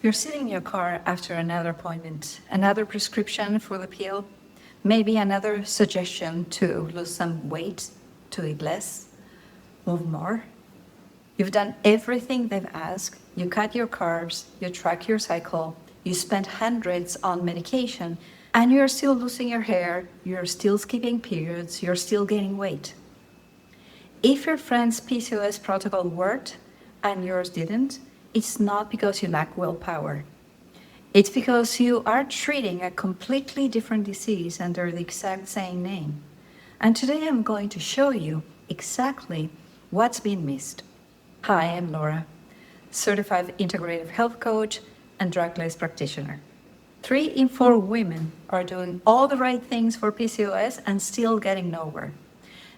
You're sitting in your car after another appointment, another prescription for the pill, maybe another suggestion to lose some weight, to eat less, move more. You've done everything they've asked. You cut your carbs, you track your cycle, you spent hundreds on medication, and you're still losing your hair, you're still skipping periods, you're still gaining weight. If your friend's PCOS protocol worked and yours didn't, it's not because you lack willpower. It's because you are treating a completely different disease under the exact same name. And today I'm going to show you exactly what's been missed. Hi, I'm Laura, certified integrative health coach and drugless practitioner. 3 in 4 women are doing all the right things for PCOS and still getting nowhere.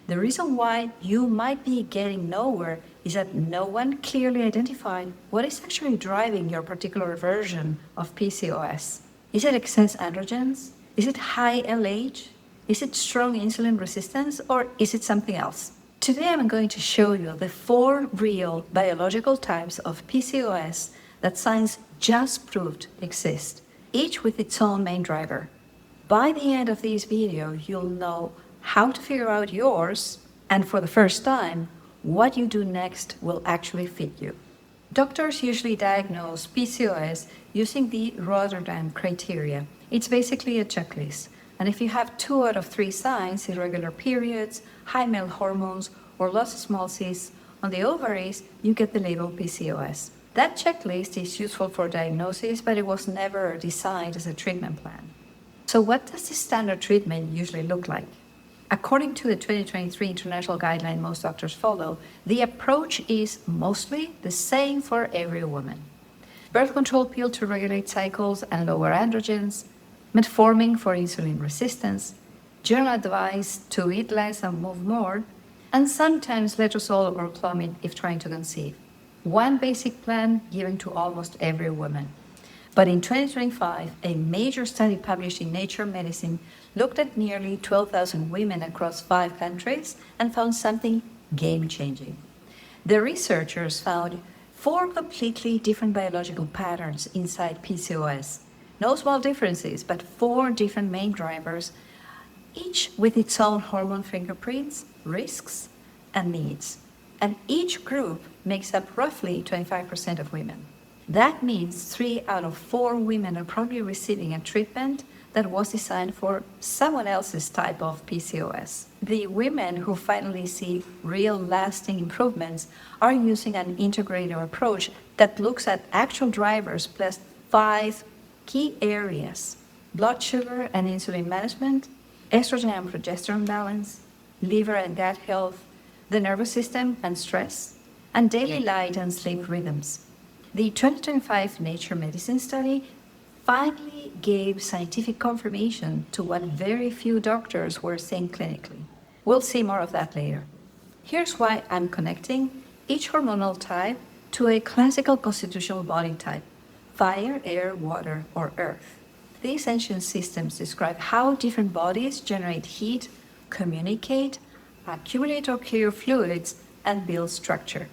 The reason why you might be getting nowhere is that no one clearly identified what is actually driving your particular version of PCOS. Is it excess androgens? Is it high LH? Is it strong insulin resistance? Or is it something else? Today I'm going to show you the 4 real biological types of PCOS that science just proved exist, each with its own main driver. By the end of this video, you'll know how to figure out yours, and for the first time, what you do next will actually fit you. Doctors usually diagnose PCOS using the Rotterdam criteria. It's basically a checklist. And if you have 2 out of 3 signs, irregular periods, high male hormones, or lots of small cysts on the ovaries, you get the label PCOS. That checklist is useful for diagnosis, but it was never designed as a treatment plan. So what does the standard treatment usually look like? According to the 2023 international guideline most doctors follow, the approach is mostly the same for every woman. Birth control pill to regulate cycles and lower androgens, metformin for insulin resistance, general advice to eat less and move more, and sometimes letrozole or clomid if trying to conceive. One basic plan given to almost every woman. But in 2025, a major study published in Nature Medicine looked at nearly 12,000 women across 5 countries and found something game-changing. The researchers found 4 completely different biological patterns inside PCOS. No small differences, but 4 different main drivers, each with its own hormone fingerprints, risks, and needs. And each group makes up roughly 25% of women. That means 3 out of 4 women are probably receiving a treatment that was designed for someone else's type of PCOS. The women who finally see real lasting improvements are using an integrative approach that looks at actual drivers plus 5 key areas: blood sugar and insulin management, estrogen and progesterone balance, liver and gut health, the nervous system and stress, and daily light and sleep rhythms. The 2025 Nature Medicine study finally gave scientific confirmation to what very few doctors were saying clinically. We'll see more of that later. Here's why I'm connecting each hormonal type to a classical constitutional body type: fire, air, water, or earth. These ancient systems describe how different bodies generate heat, communicate, accumulate or clear fluids, and build structure.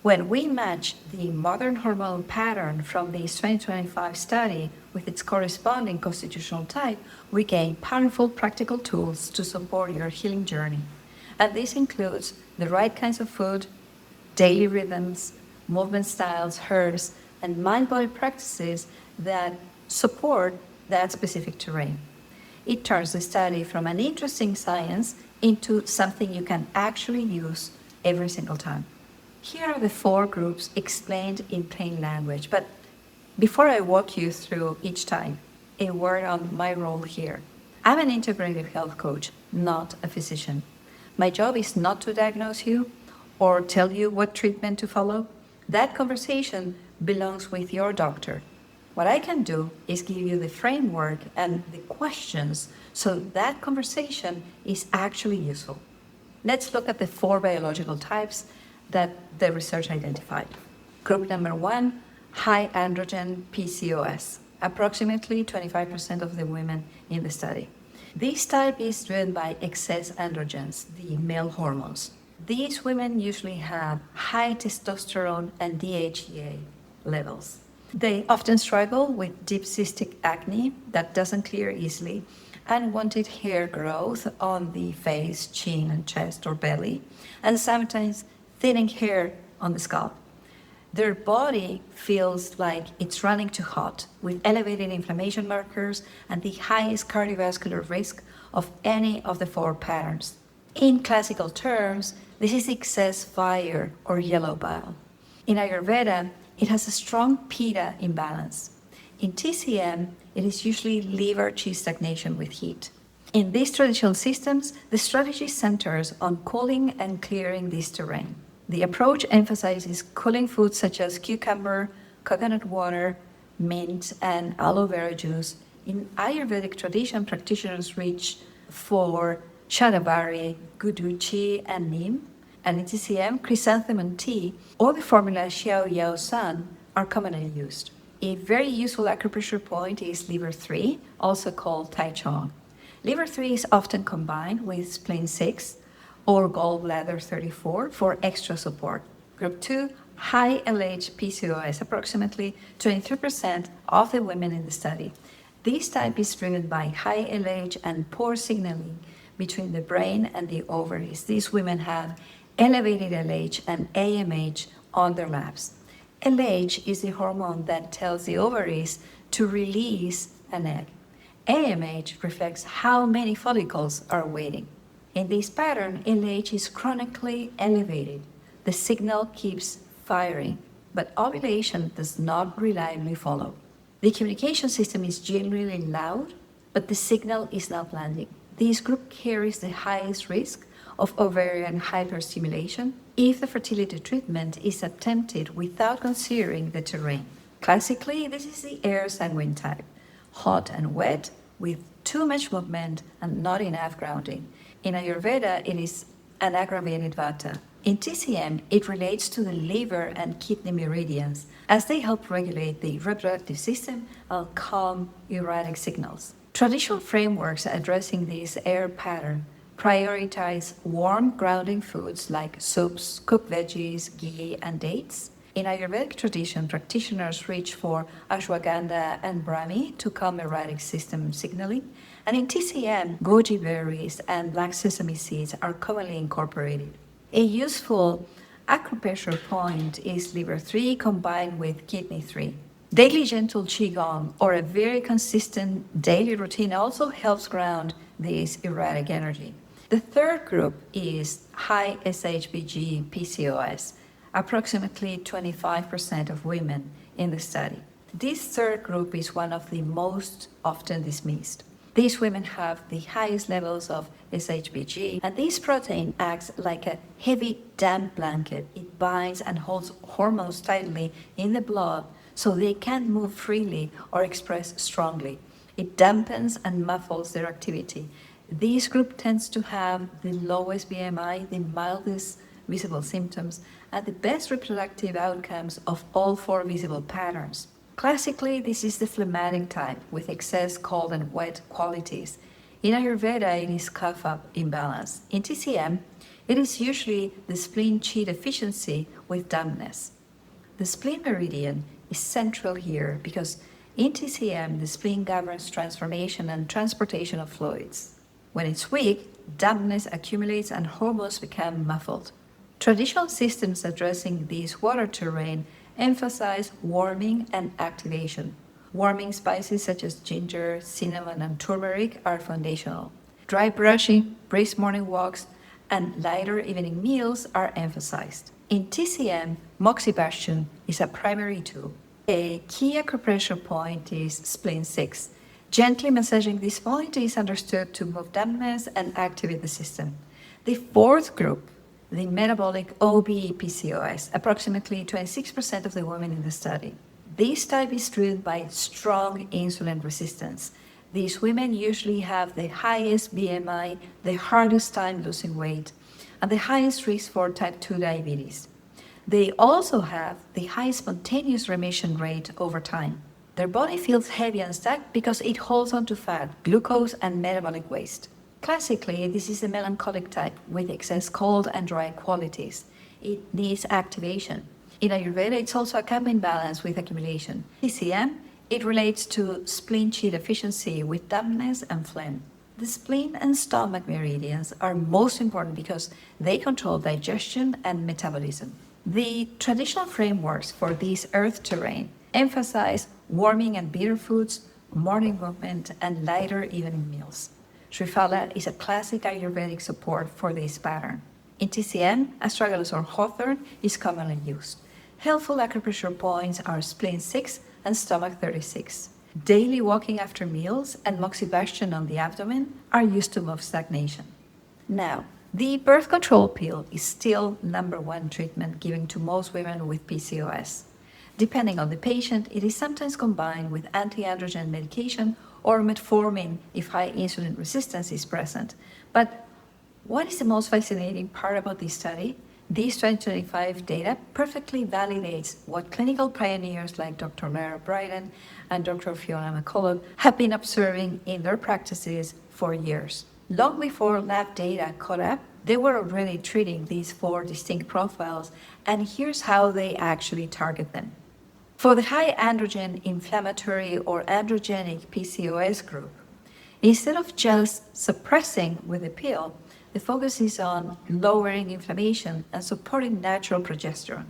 When we match the modern hormonal pattern from this 2025 study with its corresponding constitutional type, we gain powerful practical tools to support your healing journey. And this includes the right kinds of food, daily rhythms, movement styles, herbs, and mind-body practices that support that specific terrain. It turns the study from an interesting science into something you can actually use every single time. Here are the 4 groups explained in plain language, but before I walk you through each type, a word on my role here. I'm an integrative health coach, not a physician. My job is not to diagnose you or tell you what treatment to follow. That conversation belongs with your doctor. What I can do is give you the framework and the questions so that conversation is actually useful. Let's look at the 4 biological types that the research identified. Group number 1, high androgen PCOS, approximately 25% of the women in the study. This type is driven by excess androgens, the male hormones. These women usually have high testosterone and DHEA levels. They often struggle with deep cystic acne that doesn't clear easily, unwanted hair growth on the face, chin, and chest or belly, and sometimes thinning hair on the scalp. Their body feels like it's running too hot, with elevated inflammation markers and the highest cardiovascular risk of any of the 4 patterns. In classical terms, this is excess fire or yellow bile. In Ayurveda, it has a strong pitta imbalance. In TCM, it is usually liver qi stagnation with heat. In these traditional systems, the strategy centers on cooling and clearing this terrain. The approach emphasizes cooling foods such as cucumber, coconut water, mint, and aloe vera juice. In Ayurvedic tradition, practitioners reach for shatavari, guduchi, and neem. And in TCM, chrysanthemum tea or the formula Xiao Yao San are commonly used. A very useful acupressure point is liver 3, also called Tai Chong. Liver 3 is often combined with spleen 6 or gallbladder 34 for extra support. Group 2, high LH PCOS, approximately 23% of the women in the study. This type is driven by high LH and poor signaling between the brain and the ovaries. These women have elevated LH and AMH on their labs. LH is the hormone that tells the ovaries to release an egg. AMH reflects how many follicles are waiting. In this pattern, LH is chronically elevated. The signal keeps firing, but ovulation does not reliably follow. The communication system is generally loud, but the signal is not landing. This group carries the highest risk of ovarian hyperstimulation if the fertility treatment is attempted without considering the terrain. Classically, this is the air sanguine type, hot and wet with too much movement and not enough grounding. In Ayurveda, it is an aggravated vata. In TCM, it relates to the liver and kidney meridians as they help regulate the reproductive system and calm erratic signals. Traditional frameworks addressing this air pattern prioritize warm grounding foods like soups, cooked veggies, ghee, and dates. In Ayurvedic tradition, practitioners reach for ashwagandha and brahmi to calm erratic system signaling. And in TCM, goji berries and black sesame seeds are commonly incorporated. A useful acupressure point is liver 3 combined with kidney 3. Daily gentle qigong or a very consistent daily routine also helps ground this erratic energy. The third group is high SHBG PCOS, approximately 25% of women in the study. This third group is one of the most often dismissed. These women have the highest levels of SHBG, and this protein acts like a heavy damp blanket. It binds and holds hormones tightly in the blood so they can't move freely or express strongly. It dampens and muffles their activity. This group tends to have the lowest BMI, the mildest visible symptoms, and the best reproductive outcomes of all 4 visible patterns. Classically, this is the phlegmatic type with excess cold and wet qualities. In Ayurveda, it is kapha imbalance. In TCM, it is usually the spleen qi deficiency with dampness. The spleen meridian is central here because in TCM, the spleen governs transformation and transportation of fluids. When it's weak, dampness accumulates and hormones become muffled. Traditional systems addressing this water terrain emphasize warming and activation. Warming spices such as ginger, cinnamon, and turmeric are foundational. Dry brushing, brisk morning walks, and lighter evening meals are emphasized. In TCM, moxibustion is a primary tool. A key acupressure point is spleen 6. Gently massaging this point is understood to move dampness and activate the system. The fourth group, the metabolic OB-PCOS, approximately 26% of the women in the study. This type is driven by strong insulin resistance. These women usually have the highest BMI, the hardest time losing weight, and the highest risk for type 2 diabetes. They also have the highest spontaneous remission rate over time. Their body feels heavy and stuck because it holds on to fat, glucose, and metabolic waste. Classically, this is a melancholic type with excess cold and dry qualities. It needs activation. In Ayurveda, it's also a common balance with accumulation. TCM, it relates to spleen chi deficiency with dampness and phlegm. The spleen and stomach meridians are most important because they control digestion and metabolism. The traditional frameworks for this earth terrain emphasize warming and bitter foods, morning movement, and lighter evening meals. Triphala is a classic Ayurvedic support for this pattern. In TCM, astragalus or hawthorn is commonly used. Helpful acupressure points are spleen 6 and stomach 36. Daily walking after meals and moxibustion on the abdomen are used to move stagnation. Now, the birth control pill is still #1 treatment given to most women with PCOS. Depending on the patient, it is sometimes combined with anti-androgen medication or metformin if high insulin resistance is present. But what is the most fascinating part about this study? This 2025 data perfectly validates what clinical pioneers like Dr. Lara Briden and Dr. Fiona McCulloch have been observing in their practices for years. Long before lab data caught up, they were already treating these 4 distinct profiles, and here's how they actually target them. For the high androgen inflammatory or androgenic PCOS group, instead of just suppressing with the pill, the focus is on lowering inflammation and supporting natural progesterone.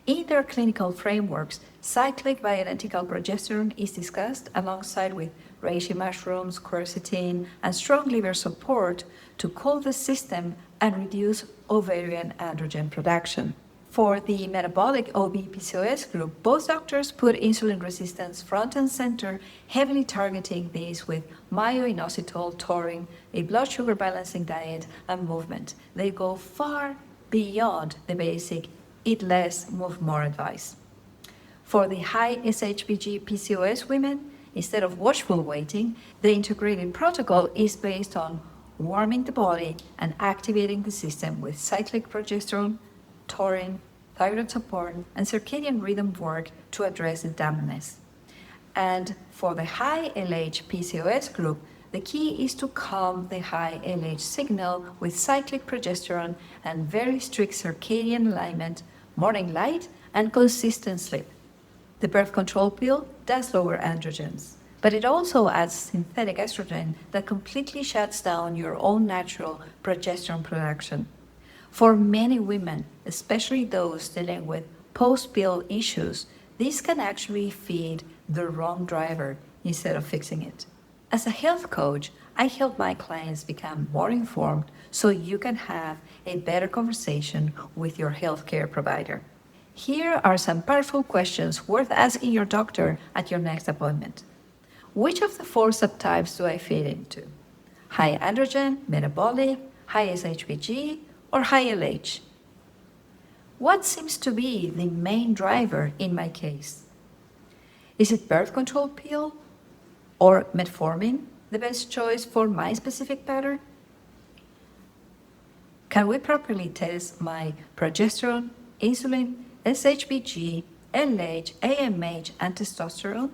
In their clinical frameworks, cyclic bioidentical progesterone is discussed alongside with reishi mushrooms, quercetin, and strong liver support to cool the system and reduce ovarian androgen production. For the metabolic OB-PCOS group, both doctors put insulin resistance front and center, heavily targeting these with myo-inositol, taurine, a blood sugar balancing diet, and movement. They go far beyond the basic eat less, move more advice. For the high SHBG PCOS women, instead of watchful waiting, the integrated protocol is based on warming the body and activating the system with cyclic progesterone, taurine, thyroid support, and circadian rhythm work to address the dampness. And for the high LH PCOS group, the key is to calm the high LH signal with cyclic progesterone and very strict circadian alignment, morning light, and consistent sleep. The birth control pill does lower androgens, but it also adds synthetic estrogen that completely shuts down your own natural progesterone production. For many women, especially those dealing with post-pill issues, this can actually feed the wrong driver instead of fixing it. As a health coach, I help my clients become more informed so you can have a better conversation with your healthcare provider. Here are some powerful questions worth asking your doctor at your next appointment. Which of the 4 subtypes do I fit into? High androgen, metabolic, high SHBG, or high LH? What seems to be the main driver in my case? Is it birth control pill or metformin the best choice for my specific pattern? Can we properly test my progesterone, insulin, SHBG, LH, AMH, and testosterone?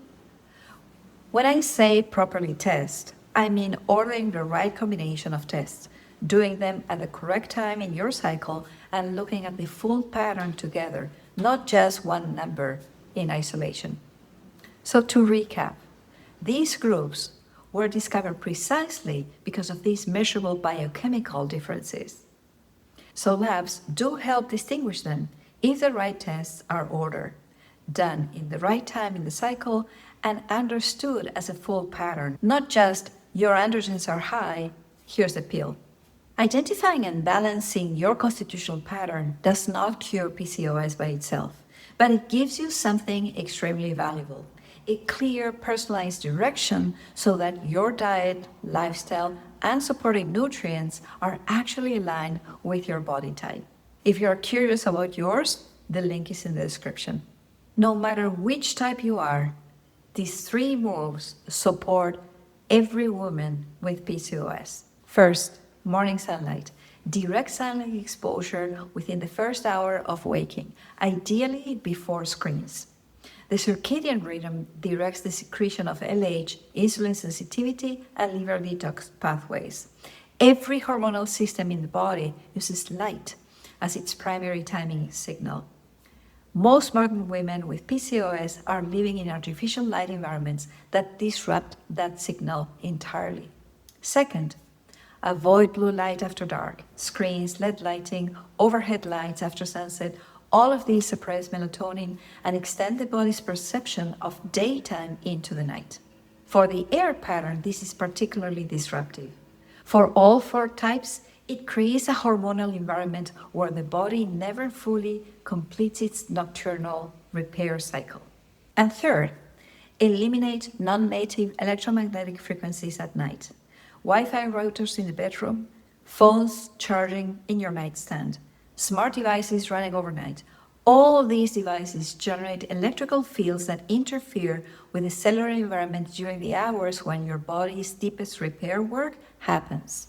When I say properly test, I mean ordering the right combination of tests, doing them at the correct time in your cycle, and looking at the full pattern together, not just one number in isolation. So to recap, these groups were discovered precisely because of these measurable biochemical differences. So labs do help distinguish them if the right tests are ordered, done in the right time in the cycle, and understood as a full pattern, not just your androgens are high, here's the pill. Identifying and balancing your constitutional pattern does not cure PCOS by itself, but it gives you something extremely valuable, a clear, personalized direction so that your diet, lifestyle, and supporting nutrients are actually aligned with your body type. If you're curious about yours, the link is in the description. No matter which type you are, these 3 moves support every woman with PCOS. First, morning sunlight. Direct sunlight exposure within the first hour of waking, ideally before screens. The circadian rhythm directs the secretion of LH, insulin sensitivity, and liver detox pathways. Every hormonal system in the body uses light as its primary timing signal. Most modern women with PCOS are living in artificial light environments that disrupt that signal entirely. Second, avoid blue light after dark, screens, LED lighting, overhead lights after sunset. All of these suppress melatonin and extend the body's perception of daytime into the night. For the air pattern, this is particularly disruptive. For all 4 types, it creates a hormonal environment where the body never fully completes its nocturnal repair cycle. And third, eliminate non-native electromagnetic frequencies at night. Wi-Fi routers in the bedroom, phones charging in your nightstand, smart devices running overnight. All these devices generate electrical fields that interfere with the cellular environment during the hours when your body's deepest repair work happens.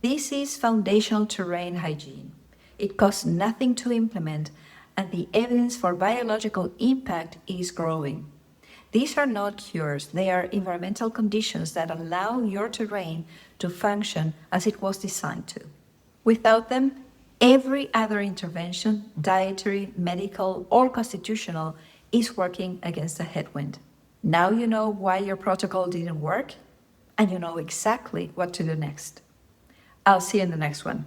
This is foundational terrain hygiene. It costs nothing to implement, and the evidence for biological impact is growing. These are not cures, they are environmental conditions that allow your terrain to function as it was designed to. Without them, every other intervention, dietary, medical, or constitutional, is working against a headwind. Now you know why your protocol didn't work, and you know exactly what to do next. I'll see you in the next one.